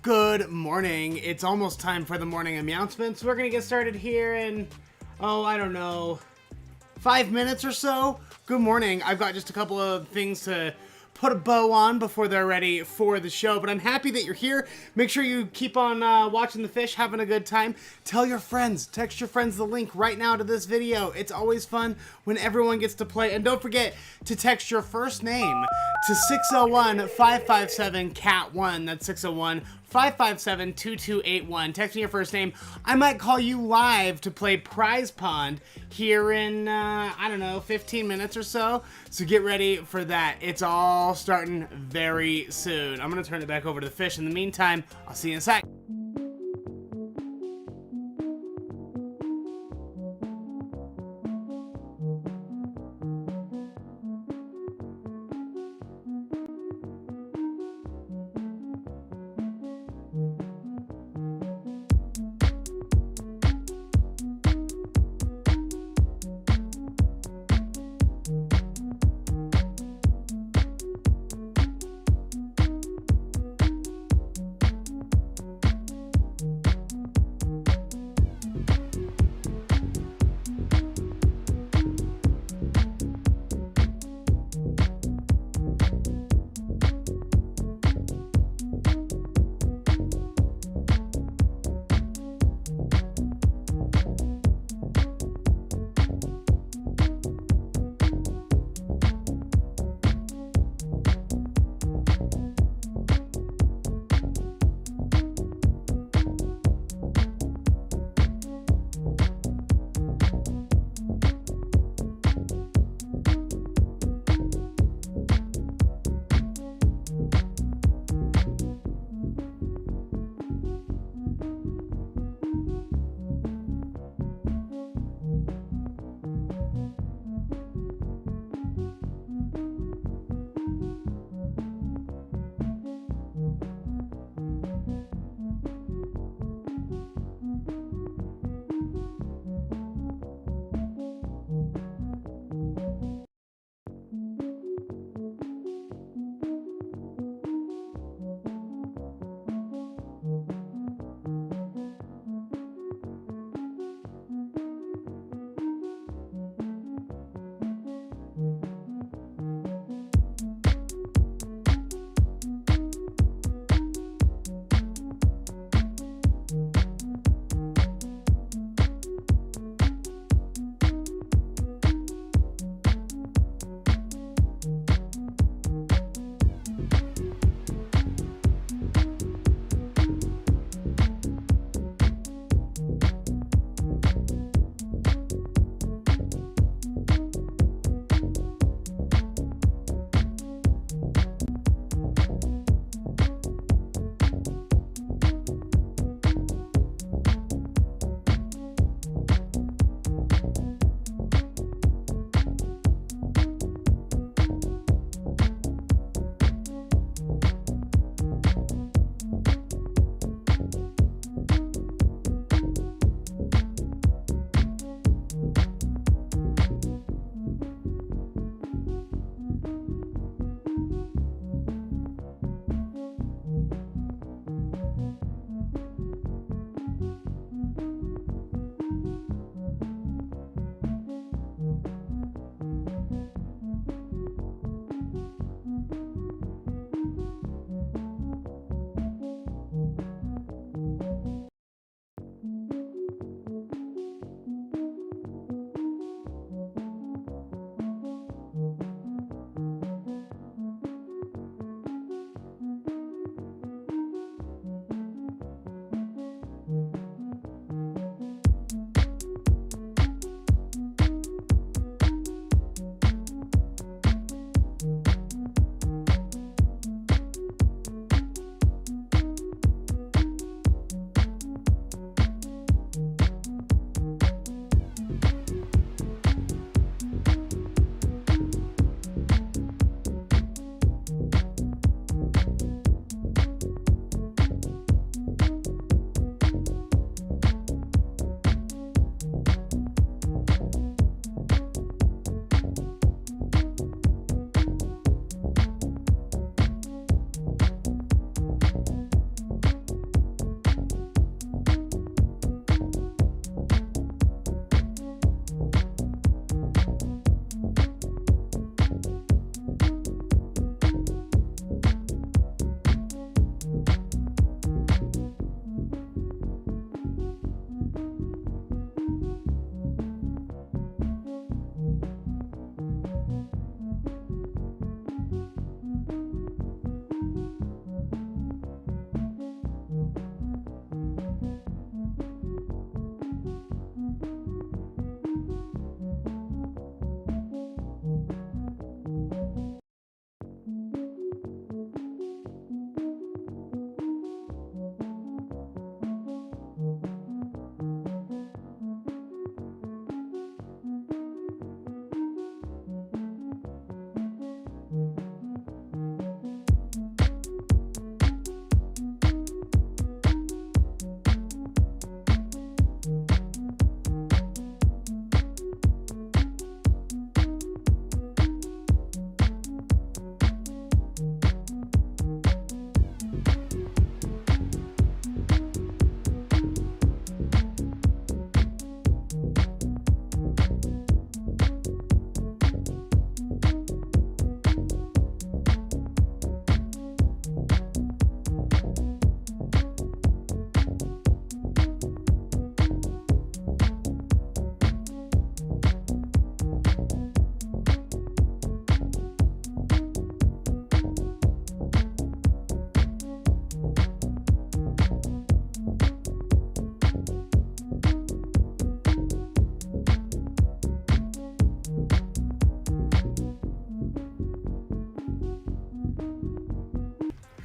Good morning. It's almost time for the morning announcements. We're going to get started here in, I don't know, 5 minutes or so. Good morning. I've got just a couple of things to put a bow on before they're ready for the show, but I'm happy that you're here. Make sure you keep on watching the fish, having a good time. Tell your friends, text your friends the link right now to this video. It's always fun when everyone gets to play, and don't forget to text your first name to 601-557-CAT1. That's 601-557-2281. Text me your first name. I might call you live to play Prize Pond here in, 15 minutes or so. So get ready for that. It's all starting very soon. I'm going to turn it back over to the fish. In the meantime, I'll see you in a sec.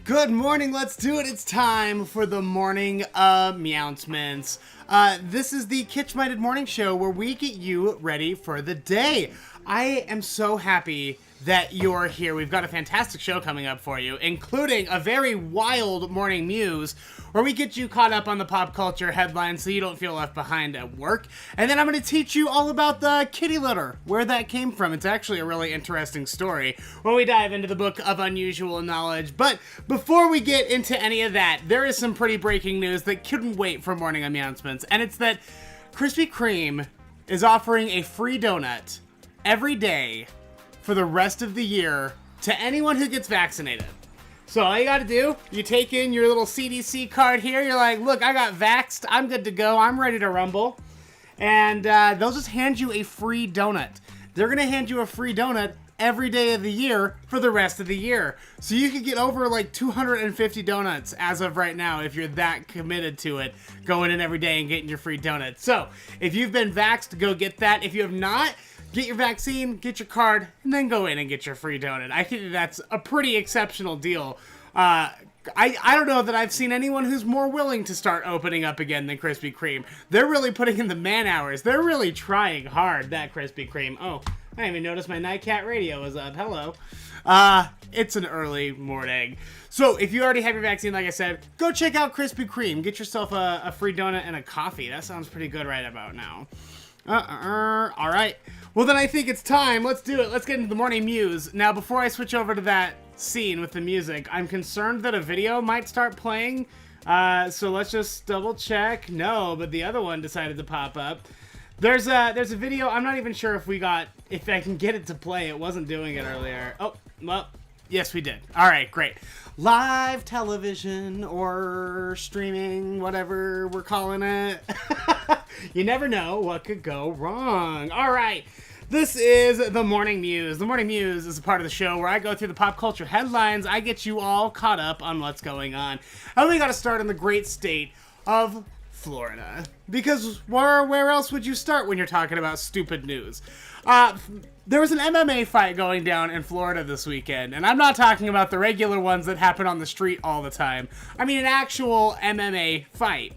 Good morning, let's do it. It's time for the Morning Meowncements. This is the kitsch-minded morning show where we get you ready for the day. I am so happy that you're here. We've got a fantastic show coming up for you, including a very wild Morning Mews, where we get you caught up on the pop culture headlines so you don't feel left behind at work. And then I'm going to teach you all about the kitty litter, where that came from. It's actually a really interesting story when we dive into the book of unusual knowledge. But before we get into any of that, there is some pretty breaking news that couldn't wait for Morning Announcements, and it's that Krispy Kreme is offering a free donut every day for the rest of the year to anyone who gets vaccinated. So all you gotta do, you take in your little CDC card here, you're like, look, I got vaxxed, I'm good to go, I'm ready to rumble. And they'll just hand you a free donut. They're gonna hand you a free donut every day of the year for the rest of the year. So you could get over like 250 donuts as of right now if you're that committed to it, going in every day and getting your free donut. So if you've been vaxxed, go get that. If you have not, get your vaccine, get your card, and then go in and get your free donut. I think that's a pretty exceptional deal. I don't know that I've seen anyone who's more willing to start opening up again than Krispy Kreme. They're really putting in the man hours. They're really trying hard, that Krispy Kreme. Oh, I didn't even notice my Nightcat radio was up. Hello. It's an early morning. So if you already have your vaccine, like I said, go check out Krispy Kreme. Get yourself a free donut and a coffee. That sounds pretty good right about now. All right. Well, then I think it's time. Let's do it. Let's get into the Morning Mews. Now, before I switch over to that scene with the music, I'm concerned that a video might start playing. So let's just double check. No, but the other one decided to pop up. There's a video. I'm not even sure if I can get it to play. It wasn't doing it earlier. Oh, well, yes, we did. All right, great. Live television or streaming, whatever we're calling it. You never know what could go wrong. All right. This is the Morning Mews. The Morning Mews is a part of the show where I go through the pop culture headlines. I get you all caught up on what's going on. And we got to start in the great state of Florida. Because where else would you start when you're talking about stupid news? There was an MMA fight going down in Florida this weekend. And I'm not talking about the regular ones that happen on the street all the time. I mean an actual MMA fight.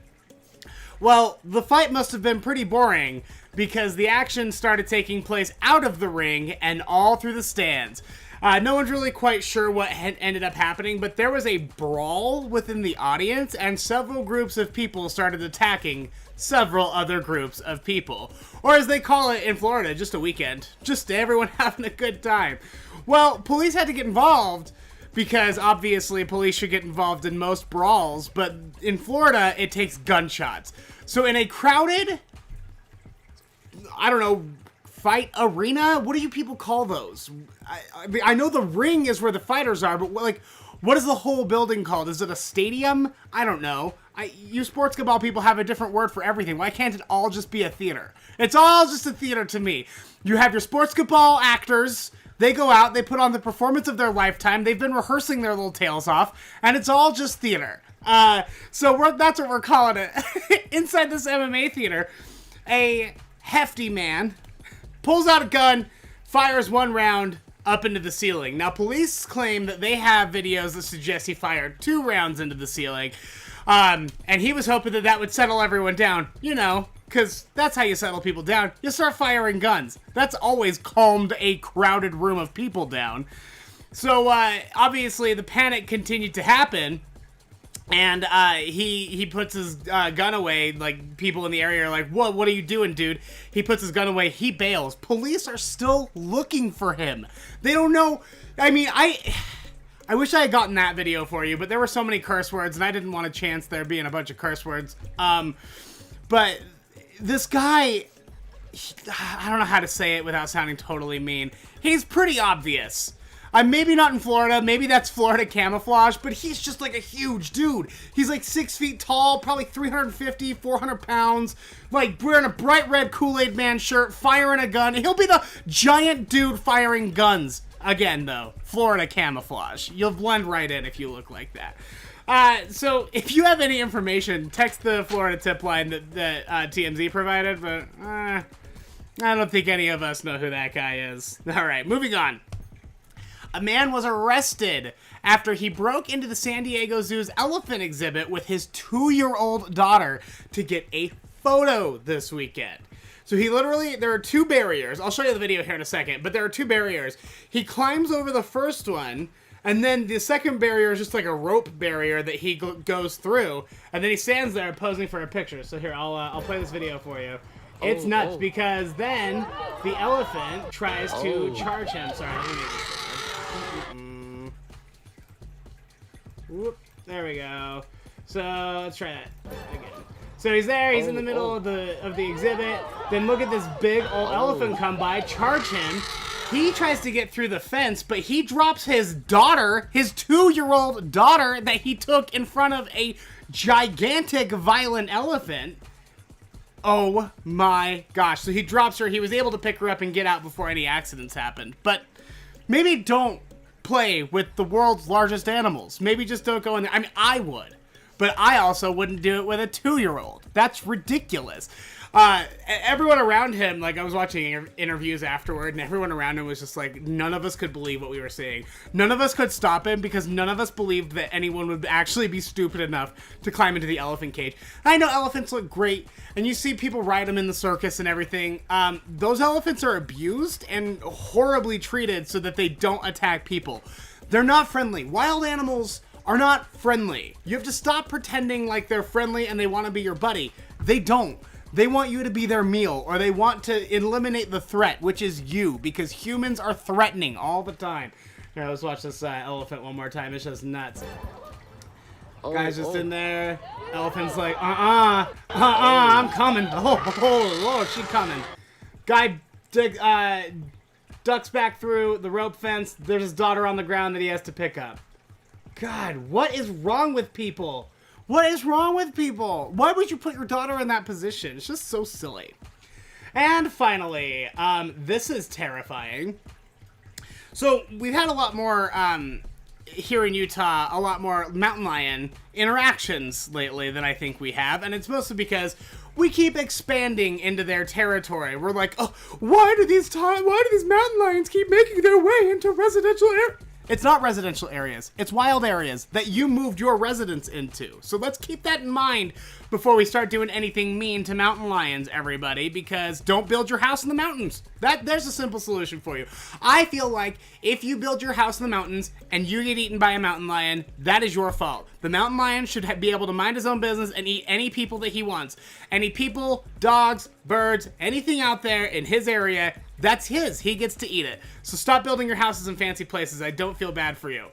Well, the fight must have been pretty boring because the action started taking place out of the ring and all through the stands. No one's really quite sure what had ended up happening, but there was a brawl within the audience and several groups of people started attacking several other groups of people. Or as they call it in Florida, just a weekend. Just everyone having a good time. Well, police had to get involved because obviously police should get involved in most brawls, but in Florida, it takes gunshots. So in a crowded, I don't know, fight arena? What do you people call those? I know the ring is where the fighters are, but what is the whole building called? Is it a stadium? I don't know. You sports ball people have a different word for everything. Why can't it all just be a theater? It's all just a theater to me. You have your sports ball actors. They go out, they put on the performance of their lifetime. They've been rehearsing their little tails off, and it's all just theater. So that's what we're calling it. Inside this MMA theater, a hefty man pulls out a gun, fires one round up into the ceiling. Now, police claim that they have videos that suggest he fired 2 rounds into the ceiling, and he was hoping that would settle everyone down, because that's how you settle people down. You start firing guns. That's always calmed a crowded room of people down. So, obviously, the panic continued to happen, and he puts his gun away. Like, people in the area are like, what are you doing, dude? He puts his gun away. He bails. Police are still looking for him. They don't know. I mean, I wish I had gotten that video for you, but there were so many curse words, and I didn't want a chance there being a bunch of curse words. But this guy, I don't know how to say it without sounding totally mean. He's pretty obvious. Maybe not in Florida, maybe that's Florida camouflage, but he's just like a huge dude. He's like 6 feet tall, probably 350, 400 pounds, like wearing a bright red Kool-Aid Man shirt, firing a gun. He'll be the giant dude firing guns. Again, though, Florida camouflage. You'll blend right in if you look like that. So if you have any information, text the Florida tip line that TMZ provided, but I don't think any of us know who that guy is. All right, moving on. A man was arrested after he broke into the San Diego Zoo's elephant exhibit with his 2-year-old daughter to get a photo this weekend. So he literally, there are 2 barriers. I'll show you the video here in a second, but there are 2 barriers. He climbs over the first one, and then the second barrier is just like a rope barrier that he goes through, and then he stands there posing for a picture. So here, I'll play this video for you. It's nuts because then the elephant tries to charge him. Sorry, let me make this. Whoop, there we go. So let's try that again. So he's there, he's in the middle of the exhibit. Then look at this big old elephant come by, charge him. He tries to get through the fence, but he drops his daughter, his 2-year-old daughter that he took in front of a gigantic violent elephant. Oh my gosh. So he drops her, he was able to pick her up and get out before any accidents happened. But maybe don't play with the world's largest animals. Maybe just don't go in there. I mean, I would. But I also wouldn't do it with a 2-year-old. That's ridiculous. Everyone around him, like I was watching interviews afterward, and everyone around him was just like, none of us could believe what we were seeing. None of us could stop him because none of us believed that anyone would actually be stupid enough to climb into the elephant cage. I know elephants look great, and you see people ride them in the circus and everything. Those elephants are abused and horribly treated so that they don't attack people. They're not friendly. Wild animals are not friendly. You have to stop pretending like they're friendly and they want to be your buddy. They don't. They want you to be their meal, or they want to eliminate the threat, which is you, because humans are threatening all the time. Here, let's watch this elephant one more time. It's just nuts. Guy's just in there. Elephant's like, I'm coming. Oh, Lord, she's coming. Guy ducks back through the rope fence. There's his daughter on the ground that he has to pick up. God, what is wrong with people? What is wrong with people? Why would you put your daughter in that position? It's just so silly. And finally, this is terrifying. So we've had a lot more, here in Utah, a lot more mountain lion interactions lately than I think we have. And it's mostly because we keep expanding into their territory. We're like, oh, why do these mountain lions keep making their way into residential areas? It's not residential areas. It's wild areas that you moved your residents into. So let's keep that in mind before we start doing anything mean to mountain lions, everybody, because don't build your house in the mountains. There's a simple solution for you. I feel like if you build your house in the mountains and you get eaten by a mountain lion, that is your fault. The mountain lion should be able to mind his own business and eat any people that he wants. Any people, dogs, birds, anything out there in his area, that's his. He gets to eat it. So stop building your houses in fancy places. I don't feel bad for you.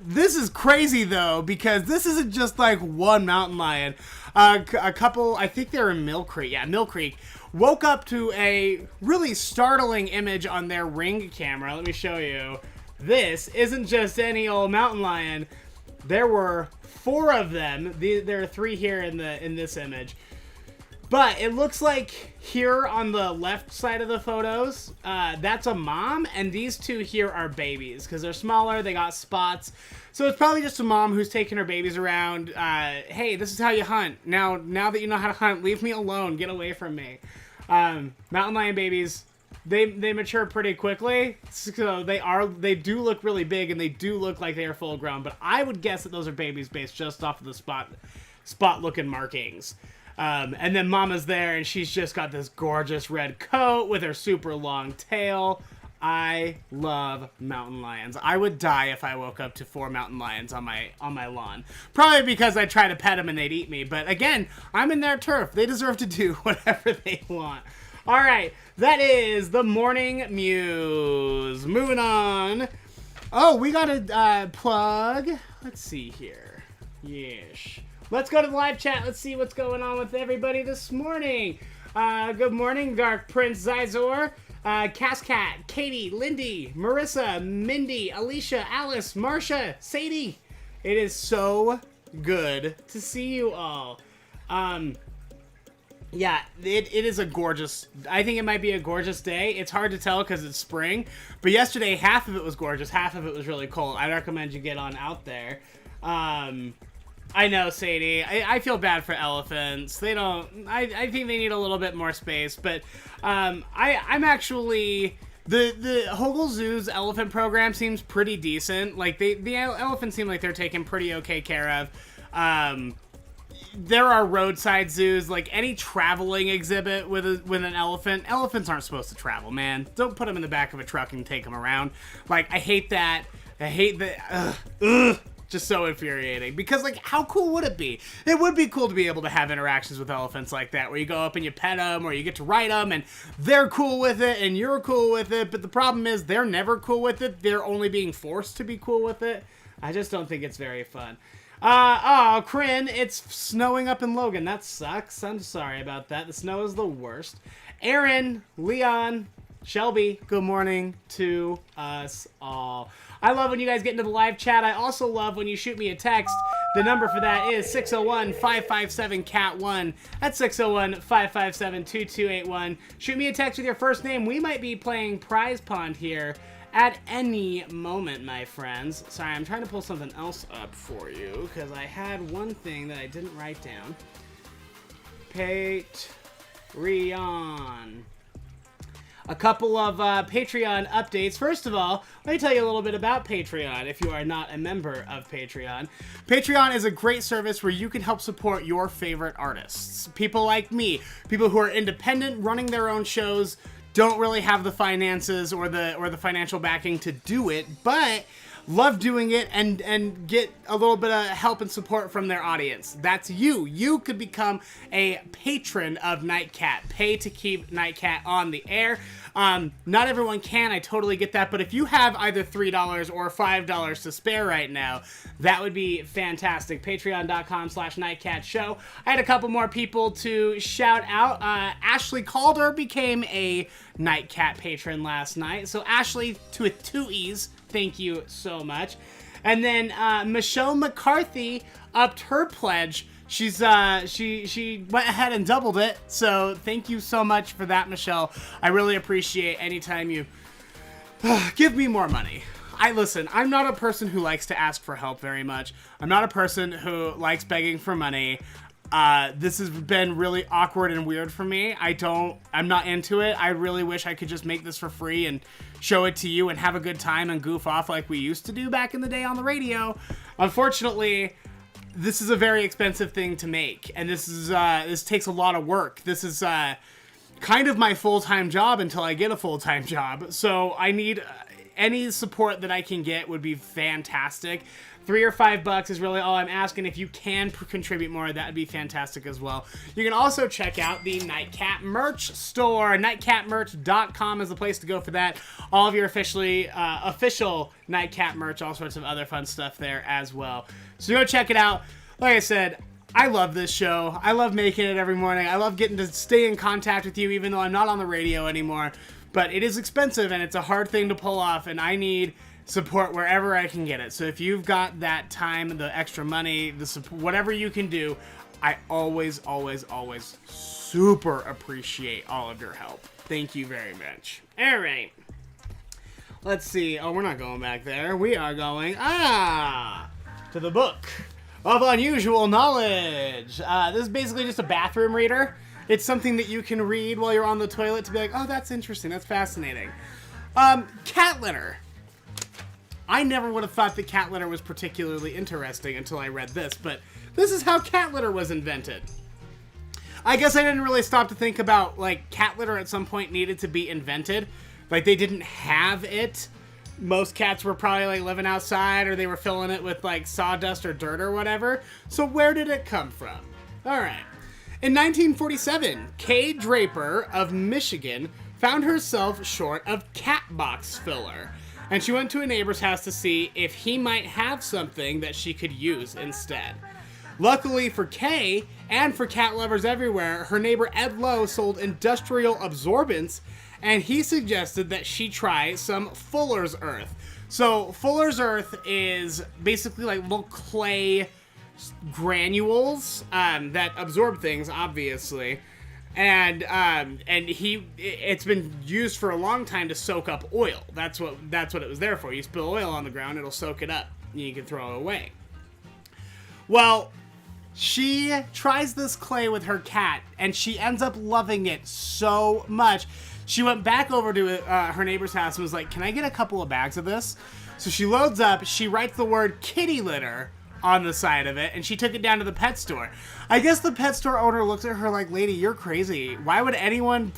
This is crazy, though, because this isn't just like one mountain lion. A couple, I think they're in Mill Creek. Yeah, Mill Creek. Woke up to a really startling image on their Ring camera. Let me show you. This isn't just any old mountain lion. There were 4 of them. There are 3 here in this image. But it looks like here on the left side of the photos, that's a mom, and these 2 here are babies because they're smaller, they got spots. So it's probably just a mom who's taking her babies around. Hey, this is how you hunt. Now that you know how to hunt, leave me alone. Get away from me. Mountain lion babies, they mature pretty quickly, so they do look really big and they do look like they are full grown. But I would guess that those are babies based just off of the spot looking markings. And then Mama's there, and she's just got this gorgeous red coat with her super long tail. I love mountain lions. I would die if I woke up to 4 mountain lions on my lawn. Probably because I'd try to pet them and they'd eat me. But again, I'm in their turf. They deserve to do whatever they want. All right, that is the Morning Mews. Moving on. Oh, we got a plug. Let's see here. Yes. Let's go to the live chat. Let's see what's going on with everybody this morning. Good morning, Dark Prince Zizor, Cascat, Katie, Lindy, Marissa, Mindy, Alicia, Alice, Marsha, Sadie. It is so good to see you all. Yeah, it is a gorgeous, I think it might be a gorgeous day. It's hard to tell because it's spring, but yesterday half of it was gorgeous, half of it was really cold. I recommend you get on out there. I know, Sadie. I feel bad for elephants. They don't. I think they need a little bit more space. But I'm actually The Hogle Zoo's elephant program seems pretty decent. Like, the elephants seem like they're taken pretty okay care of. There are roadside zoos, like any traveling exhibit with an elephant. Elephants aren't supposed to travel, man. Don't put them in the back of a truck and take them around. Like, I hate that. I hate that. Just so infuriating. Because, like, how cool would it be? It would be cool to be able to have interactions with elephants like that, where you go up and you pet them, or you get to ride them, and they're cool with it, and you're cool with it. But the problem is, they're never cool with it. They're only being forced to be cool with it. I just don't think it's very fun. Oh, Kryn, it's snowing up in Logan. That sucks. I'm sorry about that. The snow is the worst. Aaron, Leon, Shelby, good morning to us all. I love when you guys get into the live chat. I also love when you shoot me a text. The number for that is 601-557-CAT1. That's 601-557-2281. Shoot me a text with your first name. We might be playing Prize Pond here at any moment, my friends. Sorry, I'm trying to pull something else up for you because I had one thing that I didn't write down. Patreon. A couple of Patreon updates. First of all, let me tell you a little bit about Patreon if you are not a member of Patreon. Patreon is a great service where you can help support your favorite artists. People like me, people who are independent, running their own shows, don't really have the finances or the financial backing to do it, but love doing it and get a little bit of help and support from their audience. That's you. You could become a patron of Nightcat. Pay to keep Nightcat on the air. Not everyone can, I totally get that, but if you have either $3 or $5 to spare right now, that would be fantastic. Patreon.com/NightCatShow. I had a couple more people to shout out. Ashley Calder became a Nightcat patron last night, so Ashley, with two E's, thank you so much. And then Michelle McCarthy upped her pledge. She's she went ahead and doubled it. So thank you so much for that, Michelle. I really appreciate anytime you give me more money. Listen, I'm not a person who likes to ask for help very much. I'm not a person who likes begging for money. This has been really awkward and weird for me. I'm not into it. I really wish I could just make this for free and show it to you and have a good time and goof off like we used to do back in the day on the radio. Unfortunately, this is a very expensive thing to make, and this takes a lot of work. This is kind of my full-time job until I get a full-time job. So I need any support that I can get would be fantastic. $3 or $5 is really all I'm asking. If you can contribute more, that would be fantastic as well. You can also check out the Nightcat merch store. Nightcatmerch.com is the place to go for that. All of your official Nightcat merch, all sorts of other fun stuff there as well. So go check it out. Like I said, I love this show. I love making it every morning. I love getting to stay in contact with you even though I'm not on the radio anymore. But it is expensive and it's a hard thing to pull off, and I need support wherever I can get it. So if you've got that time, the extra money, the support, whatever you can do, I always super appreciate all of your help. Thank you very much. All right. Let's see. Oh, we're not going back there. We are going, to the book of unusual knowledge. This is basically just a bathroom reader. It's something that you can read while you're on the toilet to be like, oh, that's interesting. That's fascinating. Cat litter. I never would have thought that cat litter was particularly interesting until I read this, but this is how cat litter was invented. I guess I didn't really stop to think about, like, cat litter at some point needed to be invented. Like, they didn't have it. Most cats were probably, like, living outside, or they were filling it with, like, sawdust or dirt or whatever. So where did it come from? All right. In 1947, Kay Draper of Michigan found herself short of cat box filler, and she went to a neighbor's house to see if he might have something that she could use instead. Luckily for Kay, and for cat lovers everywhere, her neighbor Ed Lowe sold industrial absorbents, and he suggested that she try some Fuller's Earth. So Fuller's Earth is basically like little clay granules that absorb things, obviously. And it's been used for a long time to soak up oil. That's what it was there for. You spill oil on the ground, it'll soak it up, and you can throw it away. Well, she tries this clay with her cat, and she ends up loving it so much. She went back over to her neighbor's house and was like, can I get a couple of bags of this? So she loads up, she writes the word kitty litter on the side of it, and she took it down to the pet store. I guess the pet store owner looks at her like, lady, you're crazy. Why would anyone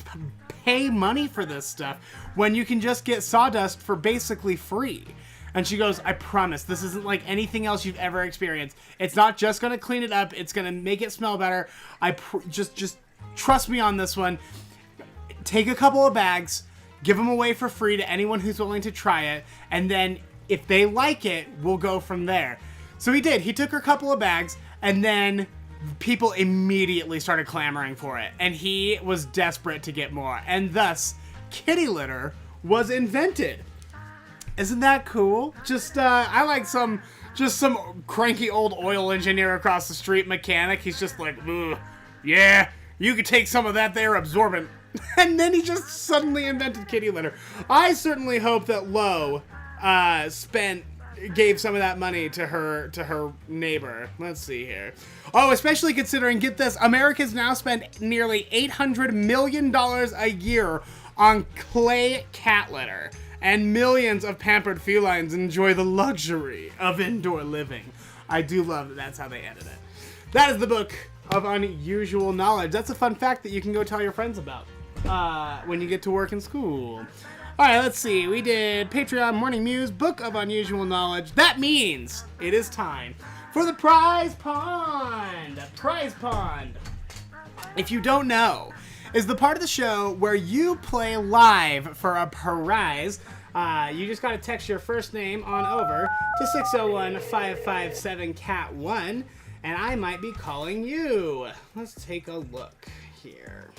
pay money for this stuff when you can just get sawdust for basically free? And she goes, I promise, this isn't like anything else you've ever experienced. It's not just going to clean it up. It's going to make it smell better. Just trust me on this one. Take a couple of bags, give them away for free to anyone who's willing to try it, and then if they like it, we'll go from there. So he did. He took her couple of bags, and then people immediately started clamoring for it. And he was desperate to get more. And thus, kitty litter was invented. Isn't that cool? I like some cranky old oil engineer across the street mechanic. He's just like, ugh, yeah, you could take some of that there absorbent. And then he just suddenly invented kitty litter. I certainly hope that Lo gave some of that money to her neighbor. Let's see here. Oh, especially considering, get this, Americans now spend nearly $800 million a year on clay cat litter, and millions of pampered felines enjoy the luxury of indoor living. I do love that that's how they edit it. That is the book of unusual knowledge. That's a fun fact that you can go tell your friends about when you get to work and school. All right, let's see. We did Patreon, Morning Mews, Book of Unusual Knowledge. That means it is time for the Prize Pond. Prize Pond, if you don't know, is the part of the show where you play live for a prize. You just got to text your first name on over to 601-557-CAT1, and I might be calling you. Let's take a look here.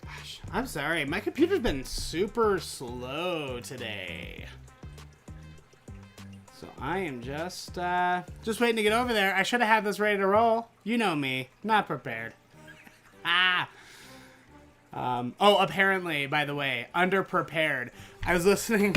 Gosh, I'm sorry. My computer's been super slow today. So I am just waiting to get over there. I should have had this ready to roll. You know me, not prepared. Apparently, by the way, underprepared. I was listening.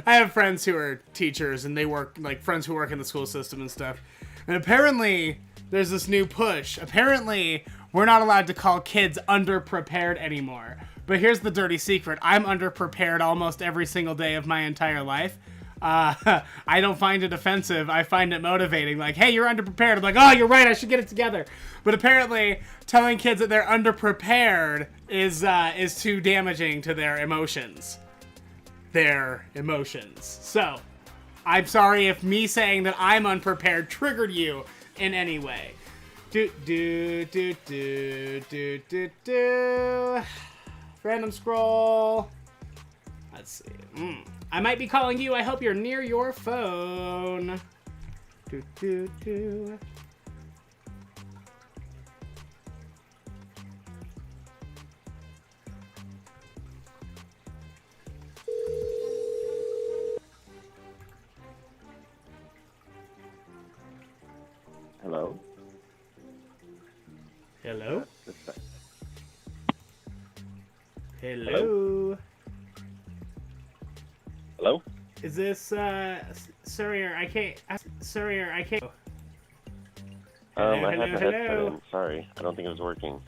I have friends who are teachers, and they work, like, friends who work in the school system and stuff. And apparently, there's this new push. Apparently, we're not allowed to call kids underprepared anymore. But here's the dirty secret. I'm underprepared almost every single day of my entire life. I don't find it offensive. I find it motivating. Like, hey, you're underprepared. I'm like, oh, you're right. I should get it together. But apparently, telling kids that they're underprepared is too damaging to their emotions. So, I'm sorry if me saying that I'm unprepared triggered you in any way. Random scroll. Let's see. I might be calling you. I hope you're near your phone. Hello? Hello? Hello? Hello? Is this, Surrier? I can't. Surrier, I can't. I had the headset in. Sorry. I don't think it was working.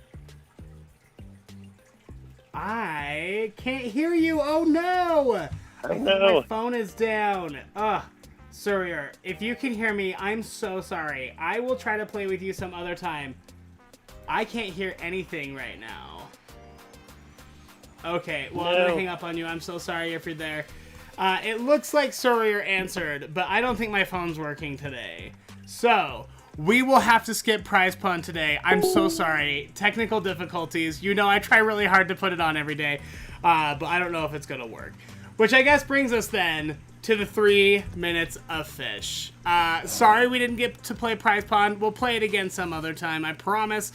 I can't hear you. Oh, no! I think know. my phone is down. Ugh. Surrier, if you can hear me, I'm so sorry. I will try to play with you some other time. I can't hear anything right now. Okay, well, I'm gonna hang up on you. I'm so sorry if you're there. It looks like Surrier answered, but I don't think my phone's working today. So, we will have to skip Prize Pun today. I'm so sorry. Technical difficulties. You know I try really hard to put it on every day, but I don't know if it's gonna work. Which I guess brings us then to the 3 minutes of fish. Sorry we didn't get to play Prize Pond. We'll play it again some other time, I promise.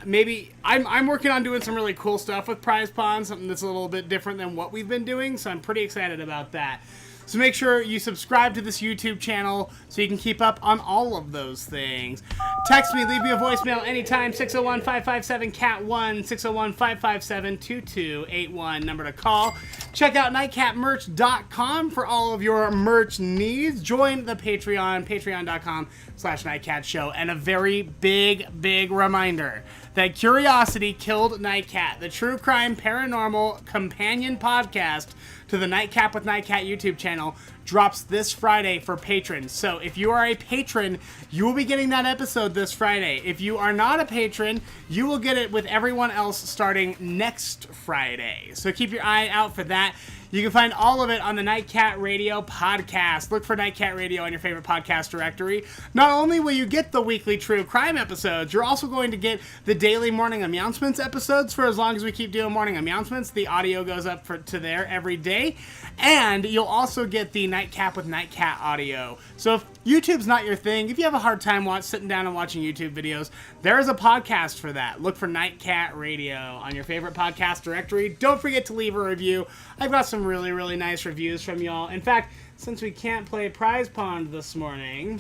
Maybe I'm working on doing some really cool stuff with Prize Pond, something that's a little bit different than what we've been doing, so I'm pretty excited about that. So make sure you subscribe to this YouTube channel so you can keep up on all of those things. Text me, leave me a voicemail anytime, 601-557-CAT1, 601-557-2281, number to call. Check out nightcatmerch.com for all of your merch needs. Join the Patreon, patreon.com/nightcatshow. And a very big reminder that Curiosity Killed Nightcat, the true crime paranormal companion podcast to the Nightcap with Nightcat YouTube channel, drops this Friday for patrons. So if you are a patron, you will be getting that episode this Friday. If you are not a patron, you will get it with everyone else starting next Friday. So keep your eye out for that. You can find all of it on the Nightcat Radio podcast. Look for Nightcat Radio on your favorite podcast directory. Not only will you get the weekly true crime episodes, you're also going to get the daily Morning AMEOWncements episodes for as long as we keep doing Morning AMEOWncements. The audio goes up to there every day. And you'll also get the Nightcap with Nightcat audio. So if YouTube's not your thing, if you have a hard time sitting down and watching YouTube videos, there is a podcast for that. Look for Nightcat Radio on your favorite podcast directory. Don't forget to leave a review. I've got some really nice reviews from y'all. In fact, since we can't play Prize Pond this morning,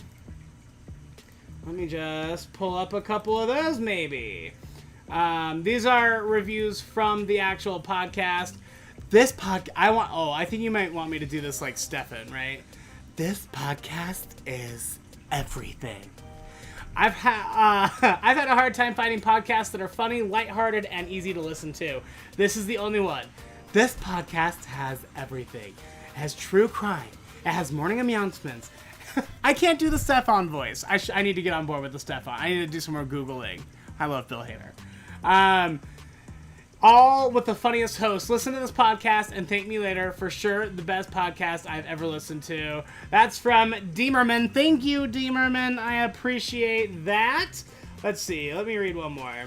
let me just pull up a couple of those maybe. These are reviews from the actual podcast. This I think you might want me to do this like Stefan, right? This podcast is everything. I've had a hard time finding podcasts that are funny, lighthearted, and easy to listen to. This is the only one. This podcast has everything. It has true crime. It has Morning AMEOWncements. I can't do the Stefan voice. I need to get on board with the Stefan. I need to do some more Googling. I love Bill Hader. All with the funniest host. Listen to this podcast and thank me later. For sure, the best podcast I've ever listened to. That's from Deemerman. Thank you, Deemerman. I appreciate that. Let's see. Let me read one more.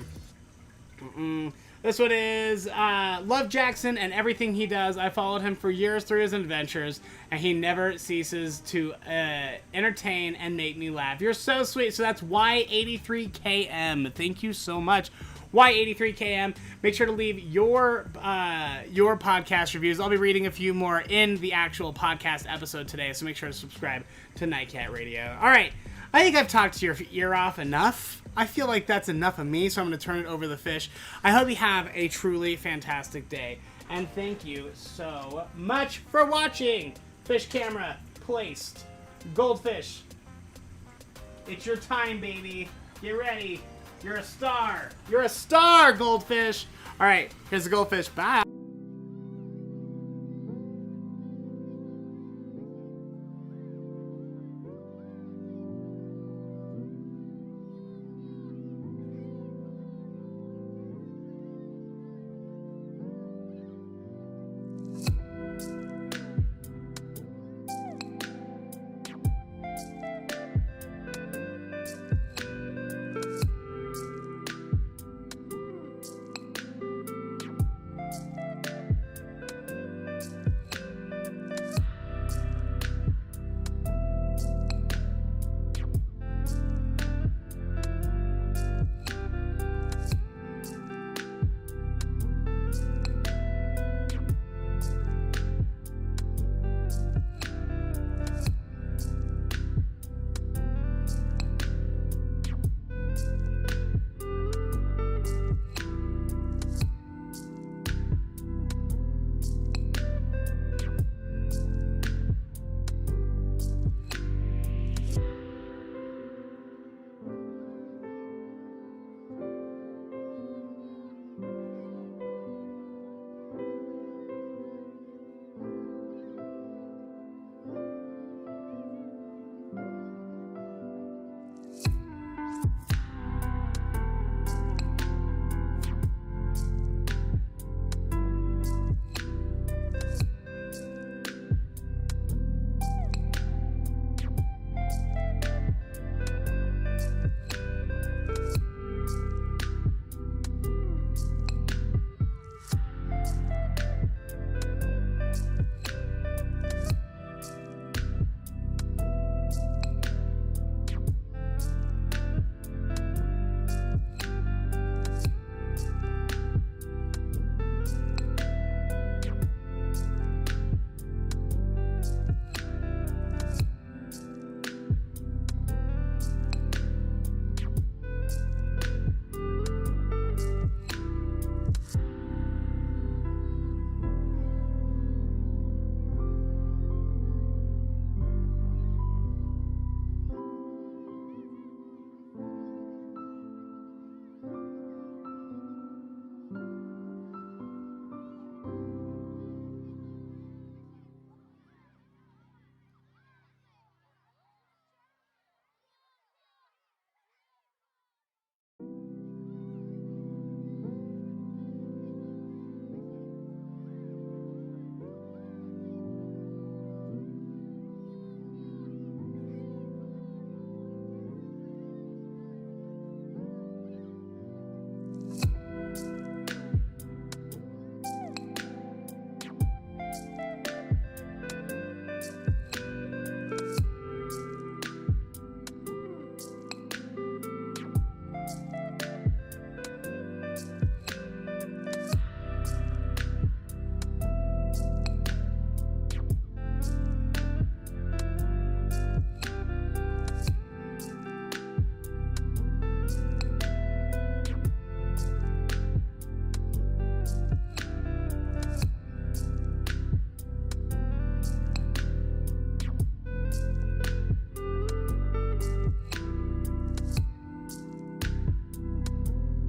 This one is, love Jackson and everything he does. I followed him for years through his adventures, and he never ceases to entertain and make me laugh. You're so sweet. So that's Y83KM. Thank you so much. Y83KM. Make sure to leave your podcast reviews. I'll be reading a few more in the actual podcast episode today, so make sure to subscribe to Nightcat Radio. All right, I think I've talked your ear off enough. I feel like that's enough of me, so I'm going to turn it over to the fish. I hope you have a truly fantastic day, and thank you so much for watching. Fish camera placed. Goldfish. It's your time, baby. Get ready. You're a star. You're a star, goldfish. All right, here's the goldfish. Bye.